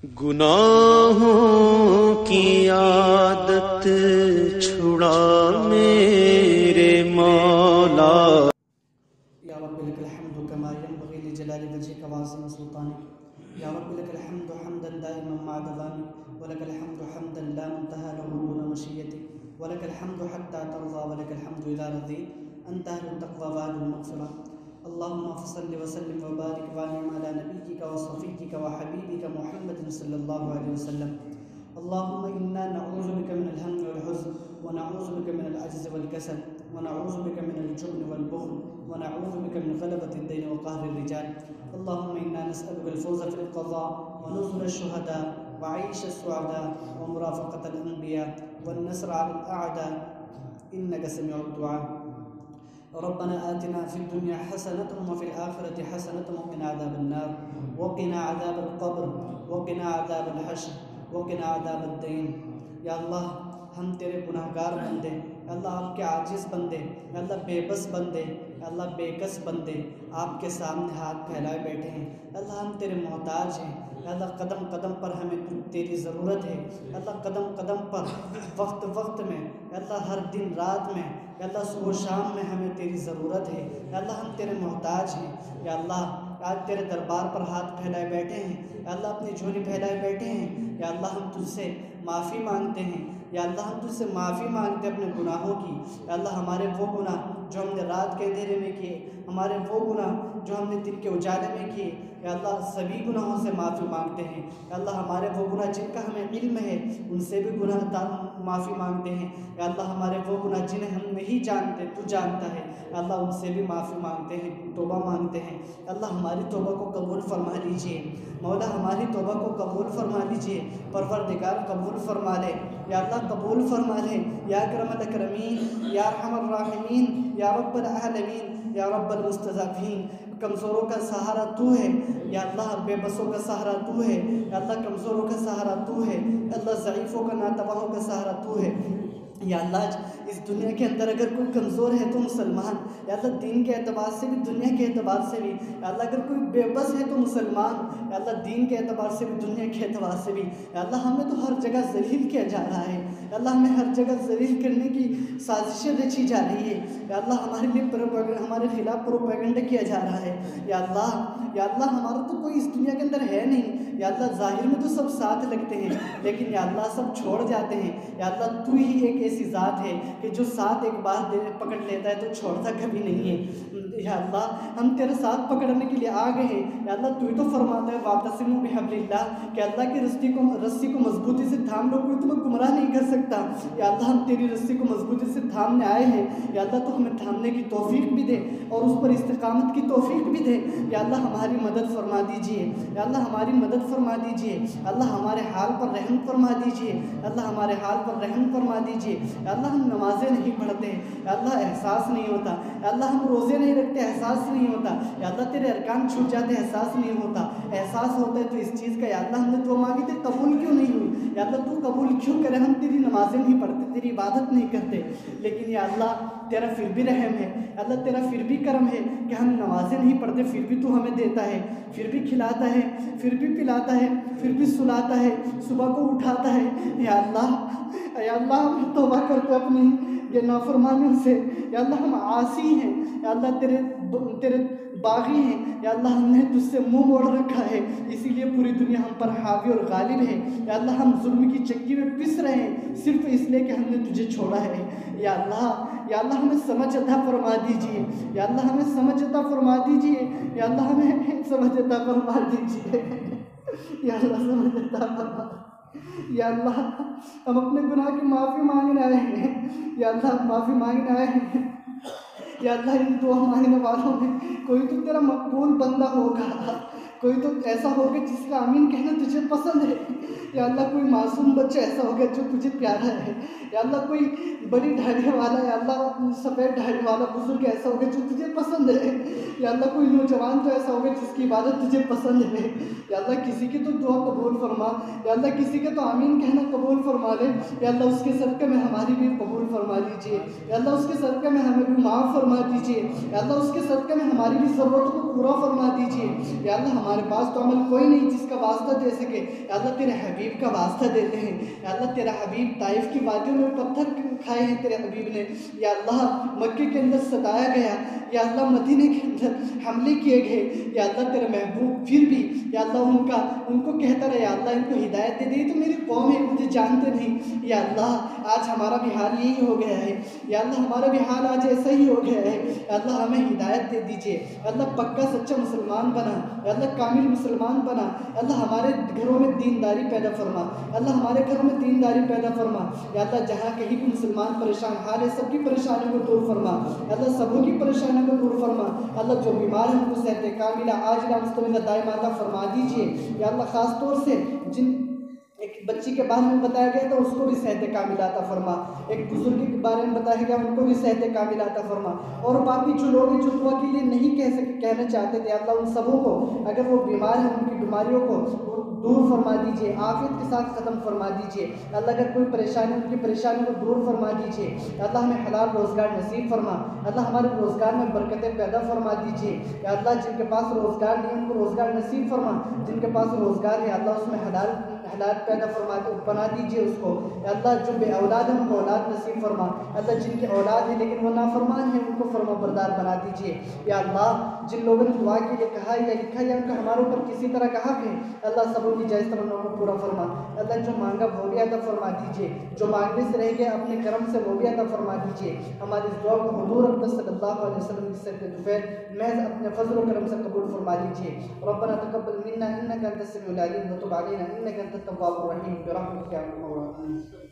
گناہوں کی عادت چھڑا میرے مولا. یا رب لک الحمد کما ينبغي لجلال وجهك وعظیم سلطانك. یا رب لک الحمد حمدا دائما مع دوامك. ولك الحمد حمدا لا منتهى له دون مشيتك. ولك الحمد حتى ترضى. ولك الحمد إذا رضيت. أنت أهل التقوى وأهل المغفرة. اللهم صل وسلم وبارك وانعم على نبيك وصفيك وحبيبك محمد صلى الله عليه وسلم. اللهم إنا نعوذ بك من الهم والحزن، ونعوذ بك من العجز والكسل، ونعوذ بك من الجبن والبخل، ونعوذ بك من غلبة الدين وقهر الرجال. اللهم إنا نسألك الفوز في القضاء، ونزل الشهداء، وعيش السعداء، ومرافقة الأنبياء، والنصر على الأعداء، إنك سميع الدعاء. ربنا آتنا في الدنيا حسنة وفي الآخرة حسنة وقنا عذاب النار، وقنا عذاب القبر، وقنا عذاب الحشر، وقنا عذاب الدین. یا اللہ ہم تیرے گناہگار بندے، اللہ آپ کے عاجز بندے، اللہ بے بس بندے، اللہ بے کس بندے آپ کے سامنے ہاتھ پھیلائے بیٹھے ہیں. اللہ ہم تیرے محتاج ہیں. اللہ قدم قدم پر ہمیں تیری ضرورت ہے. اللہ قدم قدم پر، وقت وقت میں، اللہ ہر دن رات میں، اللہ صبح و شام میں ہمیں تیری ضرورت ہے. اللہ ہم تیرے محتاج ہیں. یا اللہ آج تیرے دربار پر ہاتھ پھیلائے بیٹھے ہیں. یا اللہ اپنی جھولی پھیلائے بیٹھے ہیں. یا اللہ ہم تجھ سے معافی مانگتے ہیں. یا اللہ ہم تجھ سے معافی مانگتے ہیں اپنے گناہوں کی. یا اللہ ہمارے وہ گناہ جو ہم نے رات کے اندھیرے میں کیے، ہمارے وہ گناہ جو ہم نے دن کے اجالے میں کیے، یا اللہ سبھی گناہوں سے معافی مانگتے ہیں. یا اللہ ہمارے وہ گناہ جن کا ہمیں علم ہے ان سے بھی معافی مانگتے ہیں. یا اللہ ہمارے وہ گناہ جنہیں ہم نہیں جانتے تو جانتا ہے، یا اللہ ان سے بھی معافی مانگتے ہیں، توبہ مانگتے ہیں. اللہ ہماری توبہ کو قبول فرما لیجیے. مولا ہماری توبہ کو قبول فرما لیجیے. پروردگار قبول فرما لے. یا اللہ قبول فرما لے. یا اکرم الاکرمین، یا ارحم الراحمین، یا رب العالمین، یا رب المستضعفین. کمزوروں کا سہارا تو ہے یا اللہ، بے بسوں کا سہارا تو ہے یا اللہ، کمزوروں کا سہارا تو ہے یا اللہ، ضعیفوں کا ناتواہوں کا سہارا تو ہے. یا اللہ اس دنیا کے اندر اگر کوئی کمزور ہے تو مسلمان، یا اللہ دین کے اعتبار سے بھی دنیا کے اعتبار سے بھی. یا اللہ اگر کوئی بے بس ہے تو مسلمان، یا اللہ دین کے اعتبار سے بھی دنیا کے اعتبار سے بھی. یا اللہ ہمیں تو ہر جگہ ذلیل کیا جا رہا ہے. یا اللہ ہمیں ہر جگہ ذلیل کرنے کی سازشیں رچی جا رہی ہے. یا اللہ ہمارے لیے ہمارے خلاف پروپیگنڈا کیا جا رہا ہے. یا اللہ ہمارا تو کوئی اس دنیا کے اندر ہے نہیں. یا اللہ ظاہر میں تو سب ساتھ لگتے ہیں لیکن یا اللہ سب چھوڑ جاتے ہیں. یا اللہ تو ہی ایک ایسی ذات ہے کہ جو ساتھ ایک بار پکڑ لیتا ہے تو چھوڑتا کبھی نہیں ہے. یا اللہ ہم تیرے ساتھ پکڑنے کے لیے آ گئے ہیں. یا اللہ تو ہی تو فرماتا ہے واعتصموا بحبل اللہ، کہ اللہ کی رسی کو مضبوطی سے تھام لو، کوئی تمہیں گمراہ نہیں کر سکتا. یا اللہ ہم تیری رسی کو مضبوطی سے تھامنے آئے ہیں. یا اللہ تو ہمیں تھامنے کی توفیق بھی دے اور اس پر استقامت کی توفیق بھی دے. یا اللہ ہماری مدد فرما دیجیے. یا اللہ ہماری مدد فرما دیجیے. اللہ ہمارے حال پر رحم فرما دیجیے. اللہ ہمارے حال پر رحم فرما دیجیے. یا اللہ ہم نمازیں نہیں پڑھتے، یا اللہ احساس نہیں ہوتا. یا اللہ ہم روزے نہیں رکھتے، احساس نہیں ہوتا. یا اللہ تیرے ارکان چھوٹ جاتے، احساس نہیں ہوتا. احساس ہوتا ہے تو اس چیز کا یا اللہ ہم نے دعا مانگی تھی قبول کیوں نہیں ہوئی. یا اللہ تو قبول کیوں کرے، ہم تیری نمازیں نہیں پڑھتے، تیری عبادت نہیں کرتے، لیکن یا اللہ تیرا پھر بھی رحم ہے. اللہ تیرا پھر بھی کرم ہے کہ ہم نمازیں نہیں پڑھتے پھر بھی تو ہمیں دیتا ہے، پھر بھی کھلاتا ہے، پھر بھی پلاتا ہے، پھر بھی سلاتا ہے، صبح کو اٹھاتا ہے. یا اللہ ہم توبہ کرتے اپنی یہ نافرمانیوں سے. یا اللہ ہم عاصی ہیں. یا اللہ تیرے باغی ہیں. یا اللہ ہم نے تجھ سے منہ موڑ رکھا ہے، اسی لیے پوری دنیا ہم پر حاوی اور غالب ہے. یا اللہ ہم ظلم کی چکی میں پس رہے ہیں صرف اس لیے کہ ہم نے تجھے چھوڑا ہے. یا اللہ ہمیں سمجھ عطا فرما دیجیے. یا اللہ ہمیں سمجھ عطا فرما دیجیے. یا اللہ ہمیں سمجھ عطا فرما دیجیے. یا اللہ سمجھ عطا فرما. یا اللہ ہم اپنے گناہ کی معافی مانگنے آئے ہیں. یا اللہ ہم معافی مانگنے آئے ہیں. یا اللہ ان دعا مانگنے والوں میں کوئی تو تیرا مقبول بندہ ہوگا، کوئی تو ایسا ہوگا جس کا آمین کہنا تجھے پسند ہے. یا اللہ کوئی معصوم بچہ ایسا ہوگا جو تجھے پیارا ہے. یا اللہ کوئی بڑی داڑھی والا، یا اللہ سفید داڑھی والا بزرگ ایسا ہوگا جو تجھے پسند ہے. یا اللہ کوئی نوجوان تو ایسا ہوگا جس کی عبادت تجھے پسند ہے. یا اللہ کسی کی تو دعا قبول فرما. یا اللہ کسی کے تو آمین کہنا قبول فرما لے. یا اللہ اس کے صدقے میں ہماری بھی قبول فرما لیجیے. یا اللہ اس کے صدقے میں ہمیں بھی معاف فرما دیجیے. یا اللہ اس کے صدقے میں ہماری بھی ضرورتوں کو پورا فرما دیجیے. یا اللہ ہمارے پاس تو عمل کوئی نہیں جس کا واسطہ دے سکے، یا اللہ تیرے حبیب کا واسطہ دیتے ہیں، یا اللہ تیرا حبیب طائف کی وادیوں میں پتھر کھائے ہیں تیرے حبیب نے، یا اللہ مکے کے اندر ستایا گیا، یا اللہ مدینے کے اندر حملے کیے گئے، یا اللہ تیرے محبوب پھر بھی یا اللہ ان کو کہتا رہے یا اللہ ان کو ہدایت دے دے، تو میری قوم ہے مجھے جانتے نہیں، یا اللہ آج ہمارا بھی حال یہی ہو گیا ہے، یا اللہ ہمارا بھی حال آج ایسا ہی ہو گیا ہے، یا اللہ ہمیں ہدایت دے دیجئے، یا اللہ پکا سچا مسلمان بنا، یا اللہ کامل مسلمان بنا، یا اللہ ہمارے گھروں میں دینداری پیدا فرما، یا اللہ ہمارے گھروں میں دینداری پیدا فرما، یا اللہ جہاں کہیں بھی مسلمان پریشان حال ہے سب کی پریشانیوں کو دور فرما، یا اللہ سبوں کی پریشانیوں کو دور فرما، یا اللہ جو بیمار ہیں ان کو صحت کاملہ عاجلہ مستمرہ دائمہ عطا فرما دیجئے، یا اللہ خاص طور سے جن ایک بچی کے بارے میں بتایا گیا تھا اس کو بھی صحت کاملہ عطا فرما، ایک بزرگ کے بارے میں بتایا گیا ان کو بھی صحت کاملہ عطا فرما، اور باقی جو لوگ ہیں جو دعا کے لیے نہیں کہنا چاہتے تھے اللہ ان سبوں کو اگر وہ بیمار ہیں ان کی بیماریوں کو دور فرما دیجئے، عافیت کے ساتھ ختم فرما دیجئے، اللہ اگر کوئی پریشانی ان کی پریشانی کو دور فرما دیجئے، اللہ ہمیں حلال روزگار نصیب فرما، اللہ ہمارے روزگار میں برکتیں پیدا فرما دیجئے، یا اللہ جن کے پاس روزگار نہیں ان کو روزگار نصیب فرما، جن کے پاس روزگار ہے اللہ اس میں حلال پیدا فرما بنا دیجئے اس کو، یا اللہ جو بے اولاد ہیں ان کو اولاد نصیب فرما، اللہ جن کے اولاد ہیں لیکن وہ نافرمان ہیں ان کو فرما بردار بنا دیجئے، یا اللہ جن لوگوں نے دعا کے لیے کہا یا لکھا یا ان کا ہمارے اوپر کسی طرح کا حق ہے اللہ سبوں کی جائز تمناؤں کو پورا فرما، اللہ جو مانگا وہ بھی عطا فرما دیجئے، جو مانگنے سے رہ گیا اپنے کرم سے وہ بھی عطا فرما دیجئے، ہماری اس دعا کو حضور اقدس صلی اللہ علیہ وسلم کی سر دفعہ محض اپنے فضل و کرم سے قبول فرما لیجئے، ربنا تقبل منا انك انت السميع العليم وتب علينا انك انت التواب الرحيم برحمتك يا ارحم الراحمين.